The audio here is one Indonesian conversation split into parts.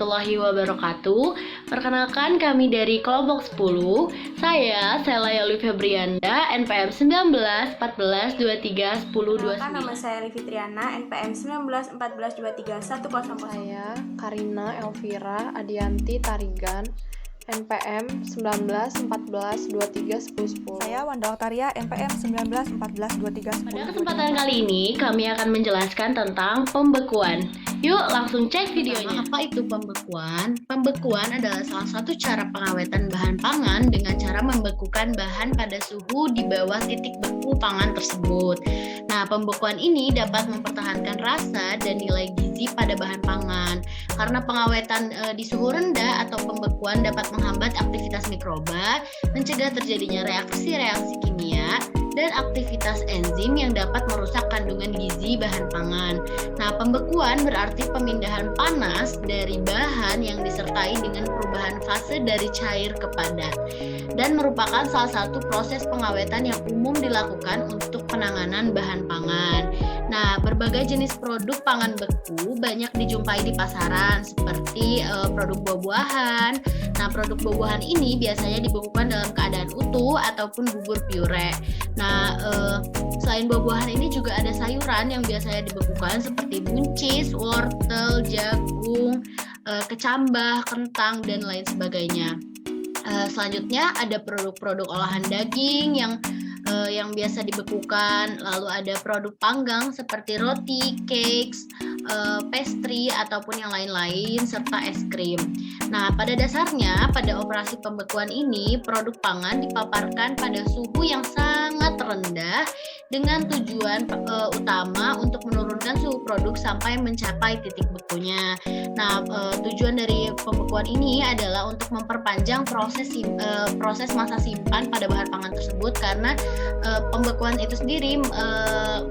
warahmatullahi wabarakatuh. Perkenalkan kami dari kelompok 10. Saya Selaya Livi Febrianda, NPM 19 14 23 10 Perkenalkan, 29. nama saya Livi Triana, NPM 19 14 23 100. Saya Karina Elvira Adianti Tarigan, NPM 19 14 23 10 10. Saya Wanda Oktaria, NPM 19 14 23 10. Pada kesempatan kali ini kami akan menjelaskan tentang pembekuan. Yuk langsung cek videonya. Apa itu pembekuan? Pembekuan adalah salah satu cara pengawetan bahan pangan dengan cara membekukan bahan pada suhu di bawah titik beku pangan tersebut. Nah, pembekuan ini dapat mempertahankan rasa dan nilai gizi pada bahan pangan. Karena pengawetan di suhu rendah atau pembekuan dapat menghambat aktivitas mikroba, mencegah terjadinya reaksi-reaksi kimia, dan aktivitas enzim yang dapat merusak kandungan gizi bahan pangan. Nah, pembekuan berarti pemindahan panas dari bahan yang disertai dengan perubahan fase dari cair ke padat, dan merupakan salah satu proses pengawetan yang umum dilakukan untuk penanganan bahan pangan. Nah, berbagai jenis produk pangan beku banyak dijumpai di pasaran seperti produk buah-buahan. Nah, produk buah-buahan ini biasanya dibekukan dalam keadaan utuh ataupun bubur pure. Nah, selain buah-buahan ini juga ada sayuran yang biasanya dibekukan seperti buncis, wortel, jagung, kecambah, kentang, dan lain sebagainya. Selanjutnya ada produk-produk olahan daging yang biasa dibekukan, lalu ada produk panggang seperti roti, cakes, pastry ataupun yang lain-lain, serta es krim. Nah, pada dasarnya pada operasi pembekuan ini produk pangan dipaparkan pada suhu yang sangat rendah dengan tujuan utama untuk menurunkan suhu produk sampai mencapai titik bekunya. Nah, tujuan dari pembekuan ini adalah untuk memperpanjang proses masa simpan pada bahan pangan tersebut, karena pembekuan itu sendiri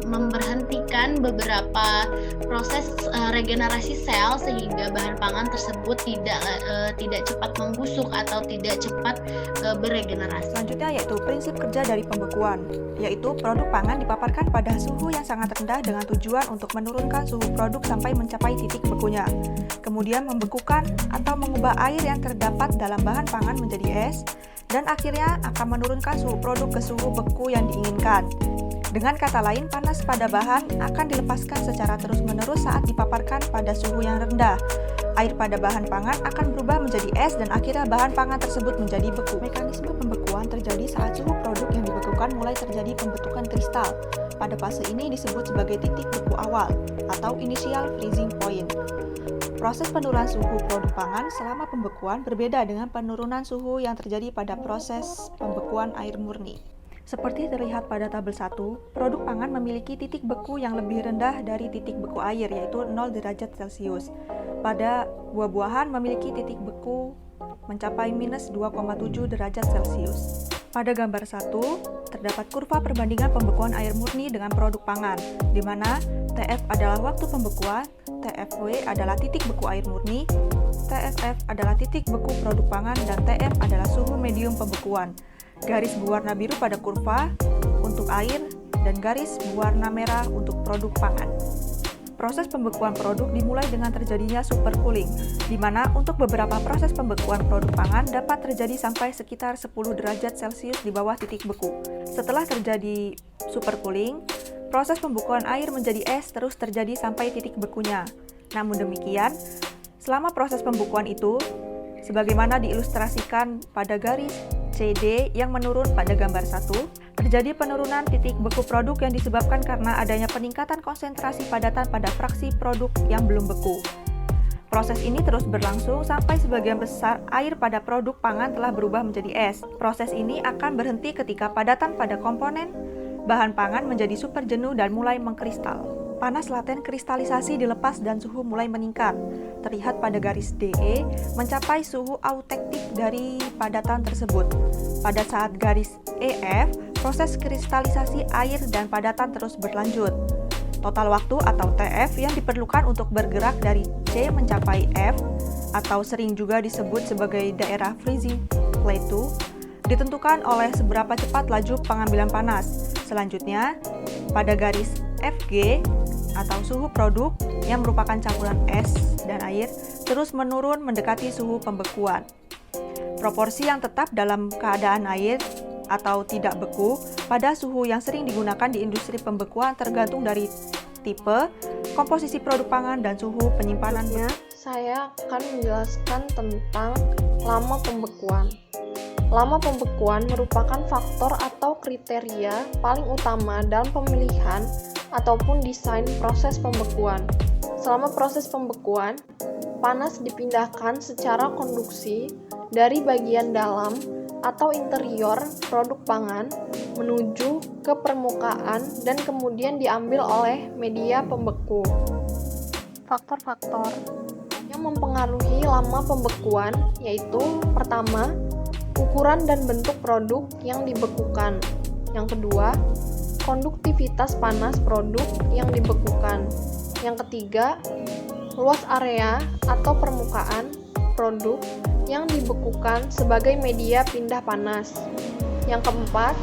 memberhentikan beberapa proses regenerasi sel sehingga bahan pangan tersebut tidak cepat membusuk atau tidak cepat beregenerasi. Selanjutnya yaitu prinsip kerja dari pembekuan, yaitu produk pangan dipaparkan pada suhu yang sangat rendah dengan tujuan untuk menurunkan suhu produk sampai mencapai titik bekunya. Kemudian membekukan atau mengubah air yang terdapat dalam bahan pangan menjadi es, dan akhirnya akan menurunkan suhu produk ke suhu beku yang diinginkan. Dengan kata lain, panas pada bahan akan dilepaskan secara terus-menerus saat dipaparkan pada suhu yang rendah. Air pada bahan pangan akan berubah menjadi es dan akhirnya bahan pangan tersebut menjadi beku. Mekanisme pembekuan terjadi saat suhu produk yang dibekukan mulai terjadi pembentukan kristal. Pada fase ini disebut sebagai titik beku awal atau initial freezing point. Proses penurunan suhu produk pangan selama pembekuan berbeda dengan penurunan suhu yang terjadi pada proses pembekuan air murni. Seperti terlihat pada tabel 1, produk pangan memiliki titik beku yang lebih rendah dari titik beku air, yaitu 0 derajat Celcius. Pada buah-buahan memiliki titik beku mencapai minus 2,7 derajat Celcius. Pada gambar 1, terdapat kurva perbandingan pembekuan air murni dengan produk pangan, di mana TF adalah waktu pembekuan, TFW adalah titik beku air murni, TFF adalah titik beku produk pangan, dan TM adalah suhu medium pembekuan. Garis berwarna biru pada kurva untuk air dan garis berwarna merah untuk produk pangan. Proses pembekuan produk dimulai dengan terjadinya supercooling, di mana untuk beberapa proses pembekuan produk pangan dapat terjadi sampai sekitar 10 derajat Celcius di bawah titik beku. Setelah terjadi supercooling, proses pembekuan air menjadi es terus terjadi sampai titik bekunya. Namun demikian, selama proses pembekuan itu, sebagaimana diilustrasikan pada garis CD yang menurun pada gambar 1, terjadi penurunan titik beku produk yang disebabkan karena adanya peningkatan konsentrasi padatan pada fraksi produk yang belum beku. Proses ini terus berlangsung sampai sebagian besar air pada produk pangan telah berubah menjadi es. Proses ini akan berhenti ketika padatan pada komponen bahan pangan menjadi super jenuh dan mulai mengkristal. Panas laten kristalisasi dilepas dan suhu mulai meningkat. Terlihat pada garis DE mencapai suhu autektif dari padatan tersebut. Pada saat garis EF, proses kristalisasi air dan padatan terus berlanjut. Total waktu atau TF yang diperlukan untuk bergerak dari C mencapai F, atau sering juga disebut sebagai daerah freezing plateau, ditentukan oleh seberapa cepat laju pengambilan panas. Selanjutnya, pada garis FG atau suhu produk yang merupakan campuran es dan air terus menurun mendekati suhu pembekuan. Proporsi yang tetap dalam keadaan air atau tidak beku pada suhu yang sering digunakan di industri pembekuan tergantung dari tipe, komposisi produk pangan, dan suhu penyimpanannya. Saya akan menjelaskan tentang lama pembekuan. Lama pembekuan merupakan faktor atau kriteria paling utama dalam pemilihan ataupun desain proses pembekuan. Selama proses pembekuan, panas dipindahkan secara konduksi dari bagian dalam atau interior produk pangan menuju ke permukaan dan kemudian diambil oleh media pembeku. Faktor-faktor yang mempengaruhi lama pembekuan yaitu pertama, ukuran dan bentuk produk yang dibekukan. Yang kedua, konduktivitas panas produk yang dibekukan. Yang ketiga, luas area atau permukaan produk yang dibekukan sebagai media pindah panas. Yang keempat,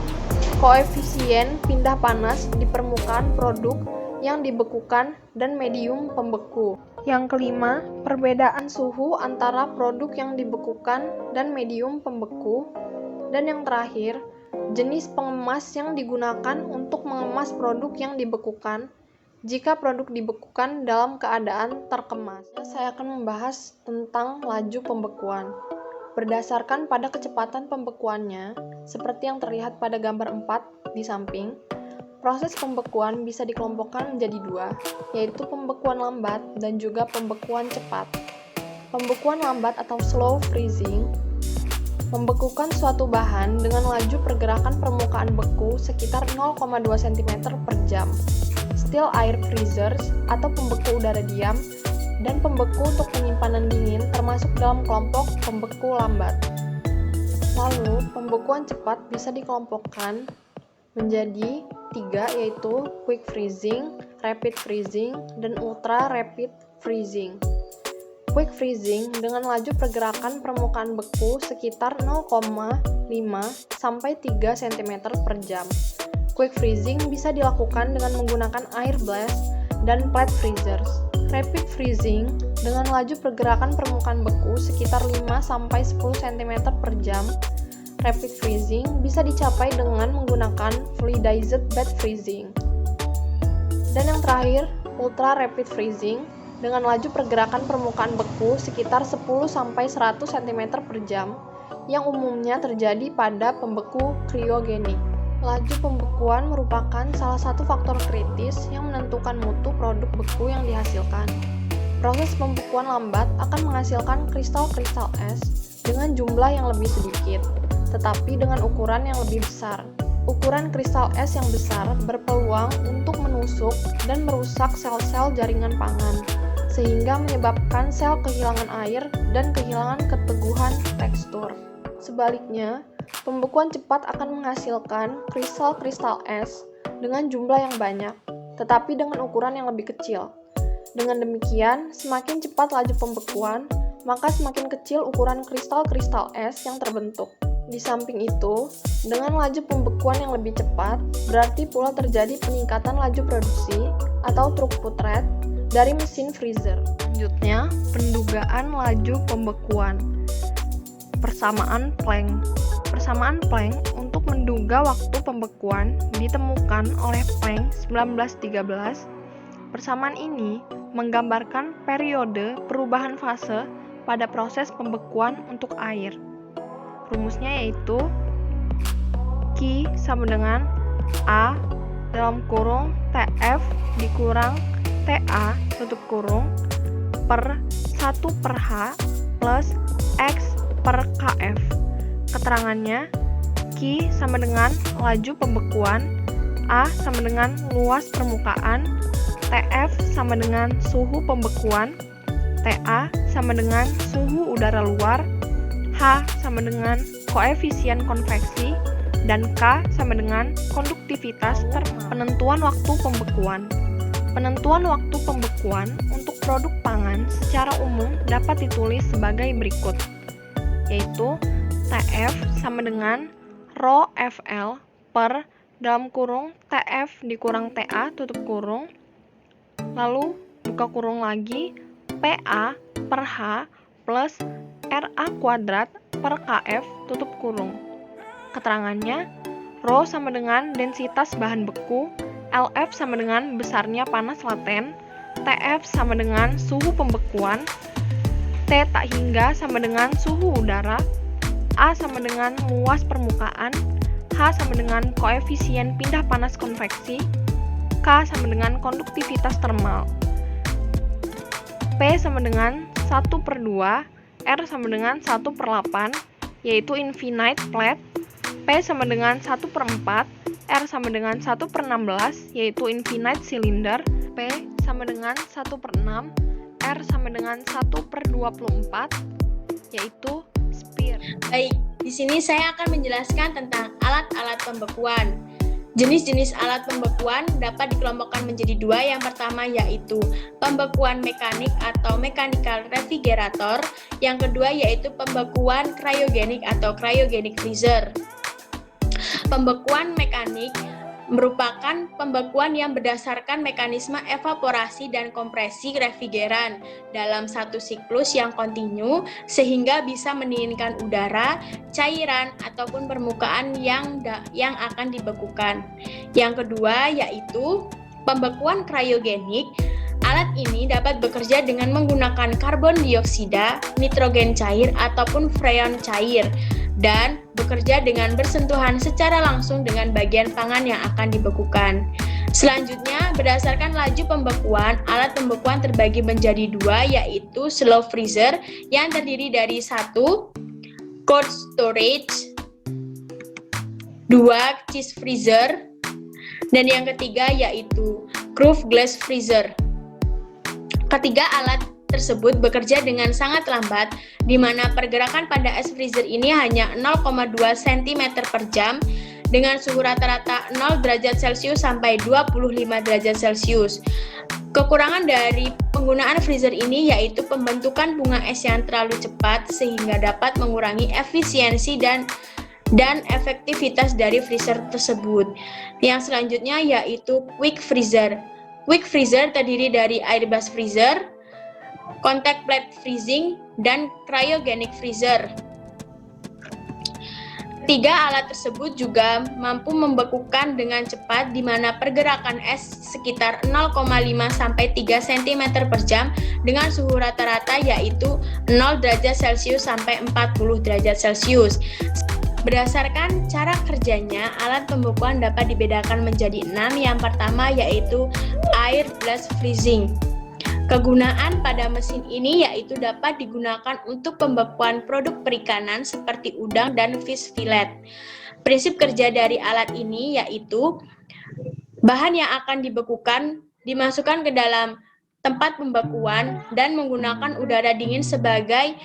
koefisien pindah panas di permukaan produk yang dibekukan dan medium pembeku. Yang kelima, perbedaan suhu antara produk yang dibekukan dan medium pembeku. Dan yang terakhir, jenis pengemas yang digunakan untuk mengemas produk yang dibekukan jika produk dibekukan dalam keadaan terkemas. Saya akan membahas tentang laju pembekuan. Berdasarkan pada kecepatan pembekuannya, seperti yang terlihat pada gambar 4 di samping, proses pembekuan bisa dikelompokkan menjadi dua, yaitu pembekuan lambat dan juga pembekuan cepat. Pembekuan lambat atau slow freezing membekukan suatu bahan dengan laju pergerakan permukaan beku sekitar 0,2 cm per jam. Still air freezers atau pembeku udara diam dan pembeku untuk penyimpanan dingin termasuk dalam kelompok pembeku lambat. Lalu, pembekuan cepat bisa dikelompokkan menjadi tiga, yaitu quick freezing, rapid freezing, dan ultra rapid freezing. Quick freezing dengan laju pergerakan permukaan beku sekitar 0,5 sampai 3 cm per jam. Quick freezing bisa dilakukan dengan menggunakan air blast dan plate freezers. Rapid freezing dengan laju pergerakan permukaan beku sekitar 5 sampai 10 cm per jam. Rapid freezing bisa dicapai dengan menggunakan fluidized bed freezing. Dan yang terakhir, ultra rapid freezing dengan laju pergerakan permukaan beku sekitar 10 sampai 100 cm per jam yang umumnya terjadi pada pembeku kriogenik. Laju pembekuan merupakan salah satu faktor kritis yang menentukan mutu produk beku yang dihasilkan. Proses pembekuan lambat akan menghasilkan kristal-kristal es dengan jumlah yang lebih sedikit, tetapi dengan ukuran yang lebih besar. Ukuran kristal es yang besar berpeluang untuk menusuk dan merusak sel-sel jaringan pangan, sehingga menyebabkan sel kehilangan air dan kehilangan keteguhan tekstur. Sebaliknya, pembekuan cepat akan menghasilkan kristal-kristal es dengan jumlah yang banyak, tetapi dengan ukuran yang lebih kecil. Dengan demikian, semakin cepat laju pembekuan, maka semakin kecil ukuran kristal-kristal es yang terbentuk. Di samping itu, dengan laju pembekuan yang lebih cepat, berarti pula terjadi peningkatan laju produksi atau throughput rate dari mesin freezer. Selanjutnya, pendugaan laju pembekuan. Persamaan Planck. Persamaan Planck untuk menduga waktu pembekuan ditemukan oleh Planck 1913. Persamaan ini menggambarkan periode perubahan fase pada proses pembekuan untuk air. Rumusnya yaitu Q sama dengan A dalam kurung TF dikurang TA tutup kurung per 1 per H plus X per KF. Keterangannya, Q sama dengan laju pembekuan, A sama dengan luas permukaan, TF sama dengan suhu pembekuan, TA sama dengan suhu udara luar, H sama dengan koefisien konveksi, dan K sama dengan konduktivitas penentuan waktu pembekuan. Penentuan waktu pembekuan untuk produk pangan secara umum dapat ditulis sebagai berikut, yaitu TF sama dengan Rho FL per dalam kurung TF dikurang TA tutup kurung, lalu buka kurung lagi PA per H plus RA kuadrat per KF tutup kurung. Keterangannya, Rho sama dengan densitas bahan beku, LF sama dengan besarnya panas laten, TF sama dengan suhu pembekuan, T tak hingga sama dengan suhu udara, A sama dengan luas permukaan, H sama dengan koefisien pindah panas konveksi, K sama dengan konduktivitas termal, P sama dengan 1/2, R sama dengan 1/8, yaitu infinite plate, P sama dengan 1/4, R sama dengan 1/16, yaitu infinite cylinder, P sama dengan 1/6, R sama dengan 1/24, yaitu sphere. Baik, di sini saya akan menjelaskan tentang alat-alat pembekuan. Jenis-jenis alat pembekuan dapat dikelompokkan menjadi dua. Yang pertama yaitu pembekuan mekanik atau mechanical refrigerator. Yang kedua yaitu pembekuan cryogenik atau cryogenic freezer. Pembekuan mekanik merupakan pembekuan yang berdasarkan mekanisme evaporasi dan kompresi refrigeran dalam satu siklus yang kontinu sehingga bisa mendinginkan udara, cairan, ataupun permukaan yang akan dibekukan. Yang kedua yaitu pembekuan cryogenik. Alat ini dapat bekerja dengan menggunakan karbon dioksida, nitrogen cair, ataupun freon cair dan bekerja dengan bersentuhan secara langsung dengan bagian pangan yang akan dibekukan. Selanjutnya, berdasarkan laju pembekuan, alat pembekuan terbagi menjadi dua, yaitu slow freezer yang terdiri dari 1. Cold storage, 2. Chest freezer, dan yang ketiga yaitu groove glass freezer. Ketiga alat tersebut bekerja dengan sangat lambat, di mana pergerakan pada es freezer ini hanya 0,2 cm per jam dengan suhu rata-rata 0 derajat Celcius sampai 25 derajat Celcius. Kekurangan dari penggunaan freezer ini yaitu pembentukan bunga es yang terlalu cepat sehingga dapat mengurangi efisiensi dan efektivitas dari freezer tersebut. Yang selanjutnya yaitu quick freezer. Quick freezer terdiri dari airbus freezer, contact plate freezing, dan cryogenic freezer. Tiga alat tersebut juga mampu membekukan dengan cepat di mana pergerakan es sekitar 0,5 sampai 3 cm per jam dengan suhu rata-rata yaitu 0 derajat Celcius sampai 40 derajat Celcius. Berdasarkan cara kerjanya, alat pembekuan dapat dibedakan menjadi 6. Yang pertama yaitu air blast freezing. Kegunaan pada mesin ini yaitu dapat digunakan untuk pembekuan produk perikanan seperti udang dan fish fillet. Prinsip kerja dari alat ini yaitu bahan yang akan dibekukan dimasukkan ke dalam tempat pembekuan dan menggunakan udara dingin sebagai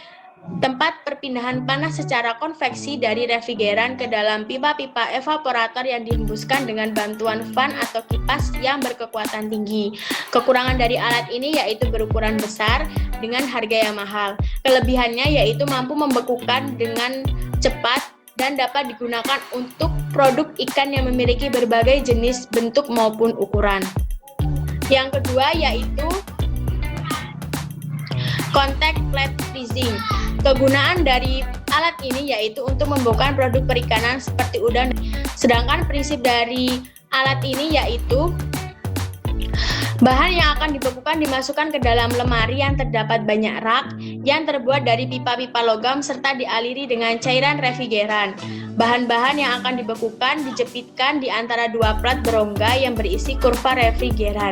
tempat perpindahan panas secara konveksi dari refrigeran ke dalam pipa-pipa evaporator yang dihembuskan dengan bantuan fan atau kipas yang berkekuatan tinggi. Kekurangan dari alat ini yaitu berukuran besar dengan harga yang mahal. Kelebihannya yaitu mampu membekukan dengan cepat dan dapat digunakan untuk produk ikan yang memiliki berbagai jenis bentuk maupun ukuran. Yang kedua yaitu contact plate freezing. Kegunaan dari alat ini yaitu untuk membekukan produk perikanan seperti udang. Sedangkan prinsip dari alat ini yaitu bahan yang akan dibekukan dimasukkan ke dalam lemari yang terdapat banyak rak yang terbuat dari pipa-pipa logam serta dialiri dengan cairan refrigeran. Bahan-bahan yang akan dibekukan dijepitkan di antara dua plat berongga yang berisi kurva refrigeran.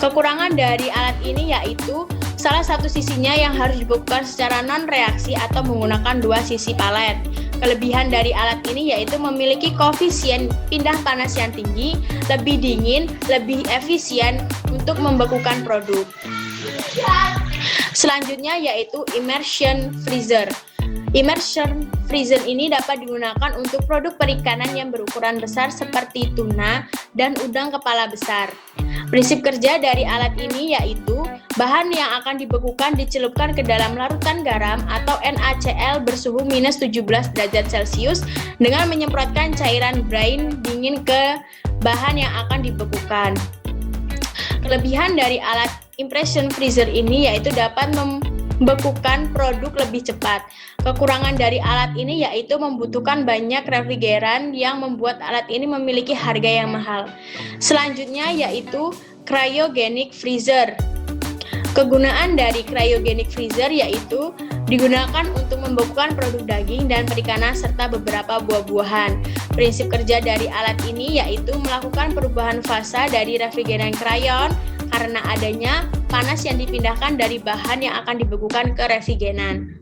Kekurangan dari alat ini yaitu salah satu sisinya yang harus dibekukan secara non-reaksi atau menggunakan dua sisi palet. Kelebihan dari alat ini yaitu memiliki koefisien pindah panas yang tinggi, lebih dingin, lebih efisien untuk membekukan produk. Selanjutnya yaitu immersion freezer. Immersion freezer ini dapat digunakan untuk produk perikanan yang berukuran besar seperti tuna dan udang kepala besar. Prinsip kerja dari alat ini yaitu bahan yang akan dibekukan dicelupkan ke dalam larutan garam atau NaCl bersuhu minus 17 derajat Celcius dengan menyemprotkan cairan brine dingin ke bahan yang akan dibekukan. Kelebihan dari alat immersion freezer ini yaitu dapat membekukan produk lebih cepat. Kekurangan dari alat ini yaitu membutuhkan banyak refrigeran yang membuat alat ini memiliki harga yang mahal. Selanjutnya yaitu cryogenic freezer. Kegunaan dari cryogenic freezer yaitu digunakan untuk membekukan produk daging dan perikanan serta beberapa buah-buahan. Prinsip kerja dari alat ini yaitu melakukan perubahan fasa dari refrigeran kryon karena adanya panas yang dipindahkan dari bahan yang akan dibekukan ke refrigeran.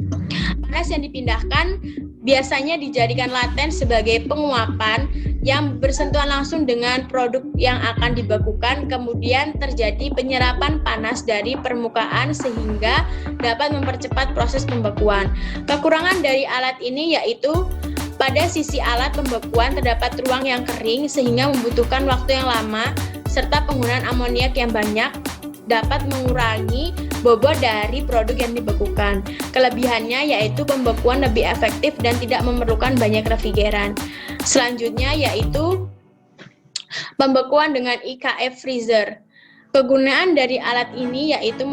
Panas yang dipindahkan biasanya dijadikan laten sebagai penguapan yang bersentuhan langsung dengan produk yang akan dibekukan, kemudian terjadi penyerapan panas dari permukaan sehingga dapat mempercepat proses pembekuan. Kekurangan dari alat ini yaitu pada sisi alat pembekuan terdapat ruang yang kering sehingga membutuhkan waktu yang lama serta penggunaan amoniak yang banyak dapat mengurangi bobot dari produk yang dibekukan. Kelebihannya yaitu pembekuan lebih efektif dan tidak memerlukan banyak refrigeran. Selanjutnya yaitu pembekuan dengan IKF freezer. Kegunaan dari alat ini yaitu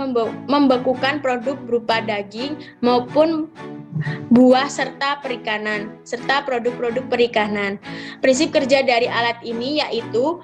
membekukan produk berupa daging maupun buah serta perikanan, serta produk-produk perikanan. Prinsip kerja dari alat ini yaitu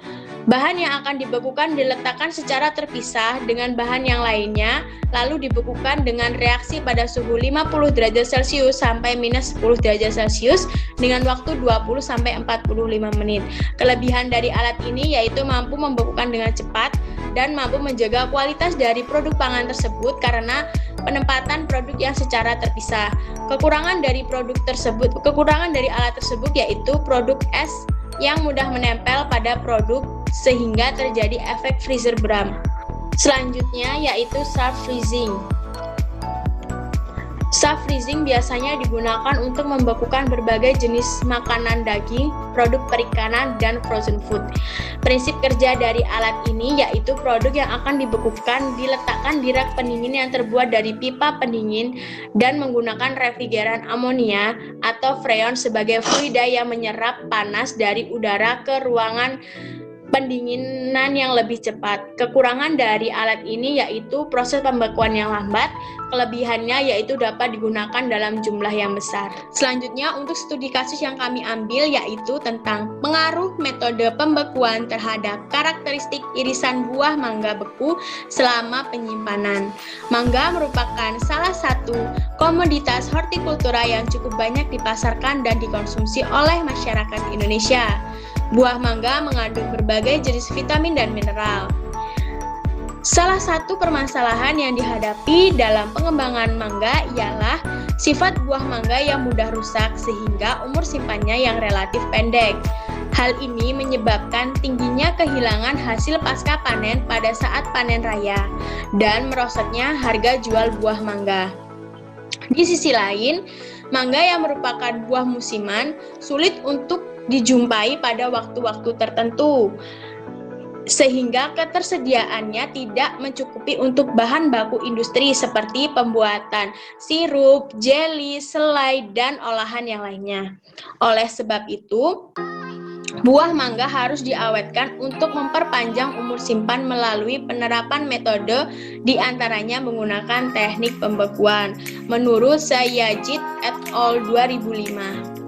bahan yang akan dibekukan diletakkan secara terpisah dengan bahan yang lainnya, lalu dibekukan dengan reaksi pada suhu 50 derajat Celcius sampai minus 10 derajat Celcius dengan waktu 20 sampai 45 menit. Kelebihan dari alat ini yaitu mampu membekukan dengan cepat dan mampu menjaga kualitas dari produk pangan tersebut karena penempatan produk yang secara terpisah. Kekurangan dari alat tersebut yaitu produk es yang mudah menempel pada produk sehingga terjadi efek freezer Bram. Selanjutnya yaitu shaft freezing. Shaft freezing biasanya digunakan untuk membekukan berbagai jenis makanan daging, produk perikanan, dan frozen food. Prinsip kerja dari alat ini yaitu produk yang akan dibekukan diletakkan di rak pendingin yang terbuat dari pipa pendingin dan menggunakan refrigeran amonia atau freon sebagai fluida yang menyerap panas dari udara ke ruangan pendinginan yang lebih cepat. Kekurangan dari alat ini yaitu proses pembekuan yang lambat. Kelebihannya yaitu dapat digunakan dalam jumlah yang besar. Selanjutnya untuk studi kasus yang kami ambil yaitu tentang pengaruh metode pembekuan terhadap karakteristik irisan buah mangga beku selama penyimpanan. Mangga merupakan salah satu komoditas hortikultura yang cukup banyak dipasarkan dan dikonsumsi oleh masyarakat Indonesia. Buah mangga mengandung berbagai jenis vitamin dan mineral. Salah satu permasalahan yang dihadapi dalam pengembangan mangga ialah sifat buah mangga yang mudah rusak sehingga umur simpannya yang relatif pendek. Hal ini menyebabkan tingginya kehilangan hasil pasca panen pada saat panen raya dan merosotnya harga jual buah mangga. Di sisi lain, mangga yang merupakan buah musiman sulit untuk dijumpai pada waktu-waktu tertentu, sehingga ketersediaannya tidak mencukupi untuk bahan baku industri seperti pembuatan sirup, jeli, selai, dan olahan yang lainnya. Oleh sebab itu, buah mangga harus diawetkan untuk memperpanjang umur simpan melalui penerapan metode diantaranya menggunakan teknik pembekuan menurut Sayyajid et al. 2005.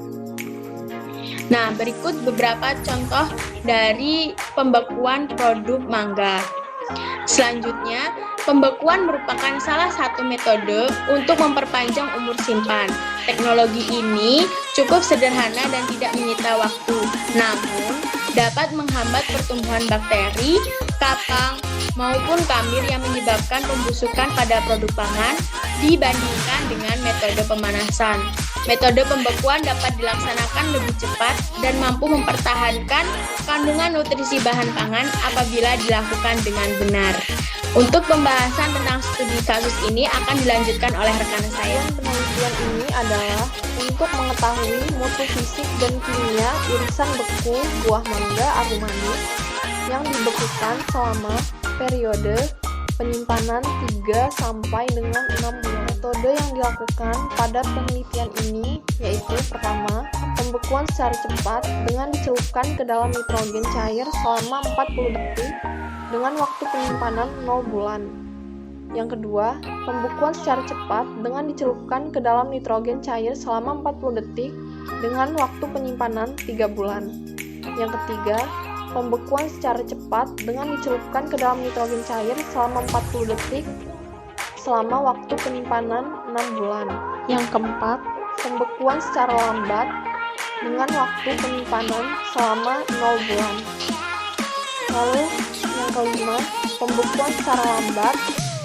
Nah, berikut beberapa contoh dari pembekuan produk mangga. Selanjutnya, pembekuan merupakan salah satu metode untuk memperpanjang umur simpan. Teknologi ini cukup sederhana dan tidak menyita waktu, namun dapat menghambat pertumbuhan bakteri, kapang, maupun kamir yang menyebabkan pembusukan pada produk pangan dibandingkan dengan metode pemanasan. Metode pembekuan dapat dilaksanakan lebih cepat dan mampu mempertahankan kandungan nutrisi bahan pangan apabila dilakukan dengan benar. Untuk pembahasan tentang studi kasus ini akan dilanjutkan oleh rekan saya. Penelitian ini adalah untuk mengetahui mutu fisik dan kimia irisan beku buah mangga abu manis yang dibekukan selama periode penyimpanan 3 sampai dengan 6 bulan. Metode yang dilakukan pada penelitian ini yaitu pertama, pembekuan secara cepat dengan dicelupkan ke dalam nitrogen cair selama 40 detik dengan waktu penyimpanan 0 bulan. Yang kedua, pembekuan secara cepat dengan dicelupkan ke dalam nitrogen cair selama 40 detik dengan waktu penyimpanan 3 bulan. Yang ketiga, pembekuan secara cepat dengan dicelupkan ke dalam nitrogen cair selama 40 detik selama waktu penyimpanan 6 bulan. Yang keempat, pembekuan secara lambat dengan waktu penyimpanan selama 0 bulan. Lalu, yang kelima, pembekuan secara lambat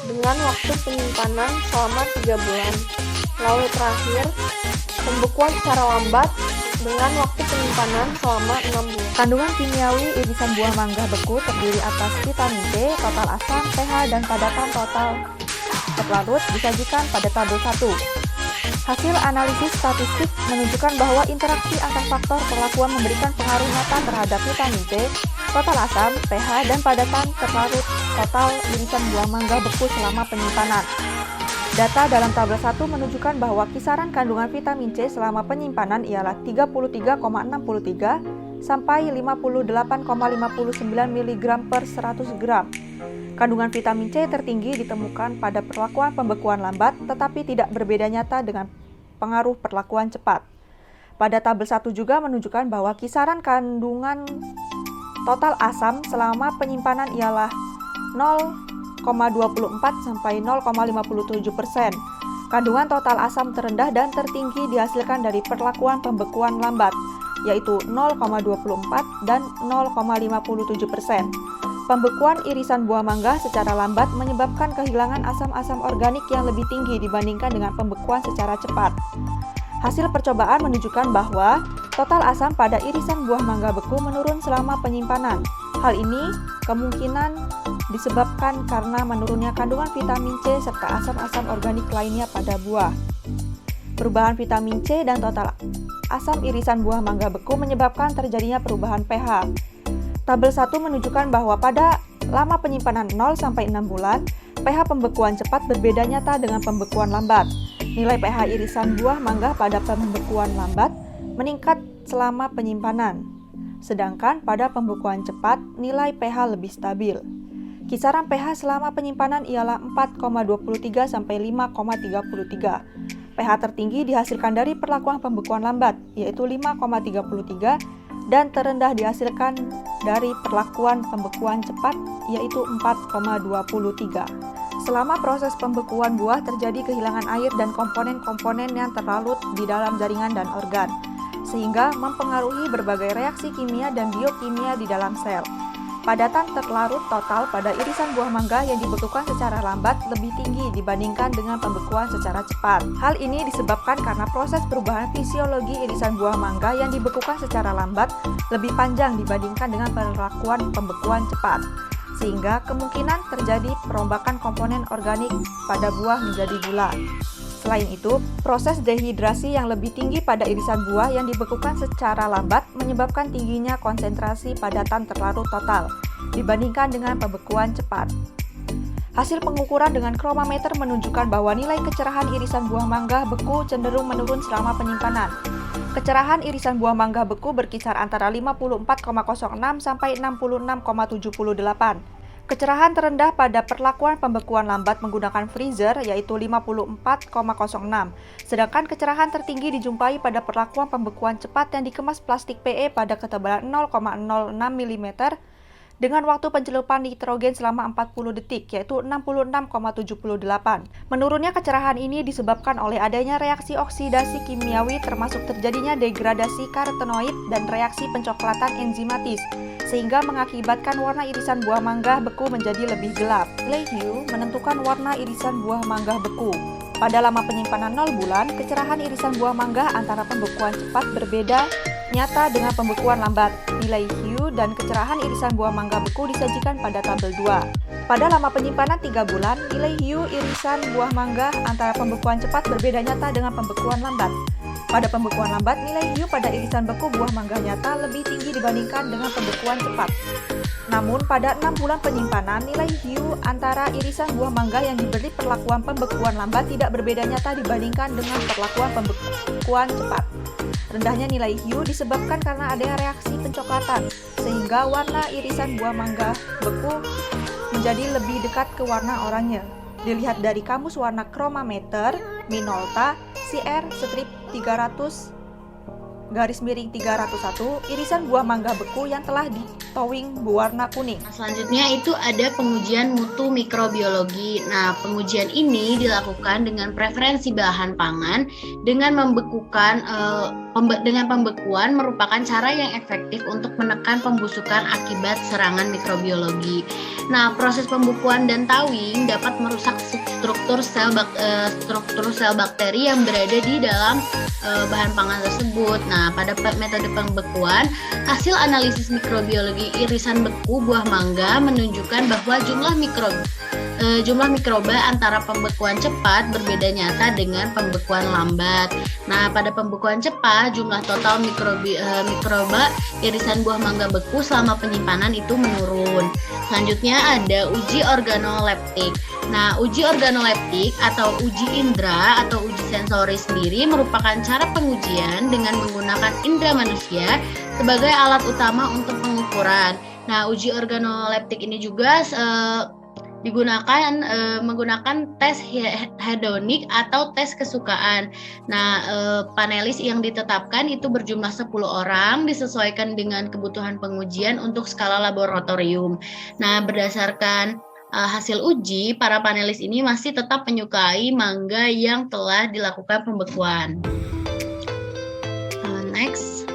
dengan waktu penyimpanan selama 3 bulan. Lalu terakhir, pembekuan secara lambat dengan waktu penyimpanan selama 6 bulan. Kandungan kimiawi irisan buah mangga beku terdiri atas vitamin C, total asam, pH, dan padatan total terlarut disajikan pada tabel 1. Hasil analisis statistik menunjukkan bahwa interaksi antar faktor perlakuan memberikan pengaruh nyata terhadap vitamin C, total asam, pH, dan padatan terlarut total irisan buah mangga beku selama penyimpanan. Data dalam tabel 1 menunjukkan bahwa kisaran kandungan vitamin C selama penyimpanan ialah 33,63 sampai 58,59 mg per 100 gram. Kandungan vitamin C tertinggi ditemukan pada perlakuan pembekuan lambat tetapi tidak berbeda nyata dengan pengaruh perlakuan cepat. Pada tabel 1 juga menunjukkan bahwa kisaran kandungan total asam selama penyimpanan ialah 0,24 sampai 0,57%. Kandungan total asam terendah dan tertinggi dihasilkan dari perlakuan pembekuan lambat, yaitu 0,24 dan 0,57%. Pembekuan irisan buah mangga secara lambat menyebabkan kehilangan asam-asam organik yang lebih tinggi dibandingkan dengan pembekuan secara cepat. Hasil percobaan menunjukkan bahwa total asam pada irisan buah mangga beku menurun selama penyimpanan. Hal ini kemungkinan disebabkan karena menurunnya kandungan vitamin C serta asam-asam organik lainnya pada buah. Perubahan vitamin C dan total asam irisan buah mangga beku menyebabkan terjadinya perubahan pH. Tabel 1 menunjukkan bahwa pada lama penyimpanan 0 sampai 6 bulan, pH pembekuan cepat berbeda nyata dengan pembekuan lambat. Nilai pH irisan buah mangga pada pembekuan lambat meningkat selama penyimpanan. Sedangkan pada pembekuan cepat, nilai pH lebih stabil. Kisaran pH selama penyimpanan ialah 4,23 sampai 5,33. pH tertinggi dihasilkan dari perlakuan pembekuan lambat, yaitu 5,33, dan terendah dihasilkan dari perlakuan pembekuan cepat, yaitu 4,23. Selama proses pembekuan buah terjadi kehilangan air dan komponen-komponen yang terlarut di dalam jaringan dan organ, sehingga mempengaruhi berbagai reaksi kimia dan biokimia di dalam sel. Padatan terlarut total pada irisan buah mangga yang dibekukan secara lambat lebih tinggi dibandingkan dengan pembekuan secara cepat. Hal ini disebabkan karena proses perubahan fisiologi irisan buah mangga yang dibekukan secara lambat lebih panjang dibandingkan dengan perlakuan pembekuan cepat, sehingga kemungkinan terjadi perombakan komponen organik pada buah menjadi gula. Selain itu, proses dehidrasi yang lebih tinggi pada irisan buah yang dibekukan secara lambat menyebabkan tingginya konsentrasi padatan terlarut total dibandingkan dengan pembekuan cepat. Hasil pengukuran dengan kromometer menunjukkan bahwa nilai kecerahan irisan buah mangga beku cenderung menurun selama penyimpanan. Kecerahan irisan buah mangga beku berkisar antara 54,06 sampai 66,78. Kecerahan terendah pada perlakuan pembekuan lambat menggunakan freezer yaitu 54,06, sedangkan kecerahan tertinggi dijumpai pada perlakuan pembekuan cepat yang dikemas plastik PE pada ketebalan 0,06 mm dengan waktu pencelupan nitrogen selama 40 detik yaitu 66,78. Menurunnya kecerahan ini disebabkan oleh adanya reaksi oksidasi kimiawi termasuk terjadinya degradasi karotenoid dan reaksi pencoklatan enzimatis, sehingga mengakibatkan warna irisan buah mangga beku menjadi lebih gelap. Nilai hue menentukan warna irisan buah mangga beku. Pada lama penyimpanan 0 bulan, kecerahan irisan buah mangga antara pembekuan cepat berbeda nyata dengan pembekuan lambat. Nilai hue dan kecerahan irisan buah mangga beku disajikan pada tabel 2. Pada lama penyimpanan 3 bulan, nilai hue irisan buah mangga antara pembekuan cepat berbeda nyata dengan pembekuan lambat. Pada pembekuan lambat, nilai hue pada irisan beku buah mangga nyata lebih tinggi dibandingkan dengan pembekuan cepat. Namun, pada 6 bulan penyimpanan, nilai hue antara irisan buah mangga yang diberi perlakuan pembekuan lambat tidak berbeda nyata dibandingkan dengan perlakuan pembekuan cepat. Rendahnya nilai hue disebabkan karena adanya reaksi pencoklatan, sehingga warna irisan buah mangga beku menjadi lebih dekat ke warna oranye. Dilihat dari kamus warna Chromameter, Minolta, CR strip 300/301, irisan buah mangga beku yang telah ditowing berwarna kuning. Nah, selanjutnya itu ada pengujian mutu mikrobiologi. Nah, pengujian ini dilakukan dengan preferensi bahan pangan dengan pembekuan merupakan cara yang efektif untuk menekan pembusukan akibat serangan mikrobiologi. Nah, proses pembekuan dan towing dapat merusak struktur sel bakteri yang berada di dalam bahan pangan tersebut. Nah, pada metode pembekuan, hasil analisis mikrobiologi irisan beku buah mangga menunjukkan bahwa jumlah mikroba antara pembekuan cepat berbeda nyata dengan pembekuan lambat. Nah, pada pembekuan cepat, jumlah total mikroba irisan buah mangga beku selama penyimpanan itu menurun. Selanjutnya ada uji organoleptik. Nah, uji organoleptik atau uji indera atau uji sensori sendiri merupakan cara pengujian dengan menggunakan indera manusia sebagai alat utama untuk pengukuran. Nah, uji organoleptik ini juga menggunakan tes hedonik atau tes kesukaan. Nah, panelis yang ditetapkan itu berjumlah 10 orang disesuaikan dengan kebutuhan pengujian untuk skala laboratorium. Nah, berdasarkan hasil uji, para panelis ini masih tetap menyukai mangga yang telah dilakukan pembekuan. Next.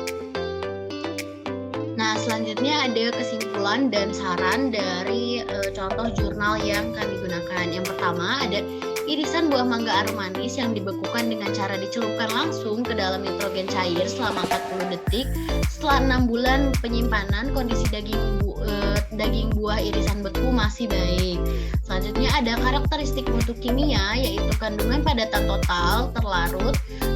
Nah, selanjutnya ada kesimpulan dan saran dari contoh jurnal yang kami gunakan. Yang pertama ada irisan buah mangga arum manis yang dibekukan dengan cara dicelupkan langsung ke dalam nitrogen cair selama 40 detik. Setelah 6 bulan penyimpanan, kondisi daging buah irisan beku masih baik. Selanjutnya ada karakteristik mutu kimia, yaitu kandungan padatan total terlarut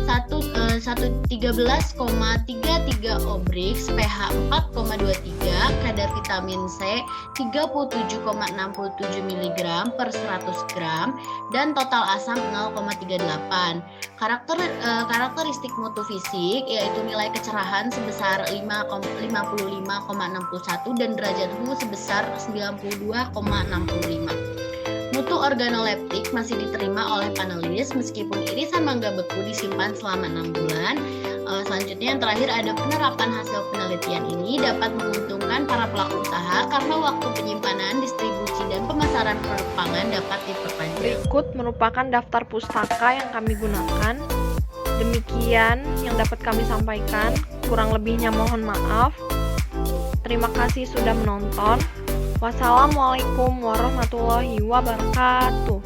113,33 obrix, pH 4,23, kadar vitamin C 37,67 mg per 100 gram, dan total asam 0,38. Karakteristik mutu fisik yaitu nilai kecerahan sebesar 55,61 dan derajat suhu sebesar 92,65. Mutu organoleptik masih diterima oleh panelis meskipun irisan mangga beku disimpan selama 6 bulan. Selanjutnya yang terakhir ada penerapan hasil penelitian ini dapat menguntungkan para pelaku usaha karena waktu penyimpanan, distribusi, dan pemasaran produk pangan dapat diperpanjang. Berikut merupakan daftar pustaka yang kami gunakan. Demikian yang dapat kami sampaikan. Kurang lebihnya mohon maaf. Terima kasih sudah menonton. Wassalamualaikum warahmatullahi wabarakatuh.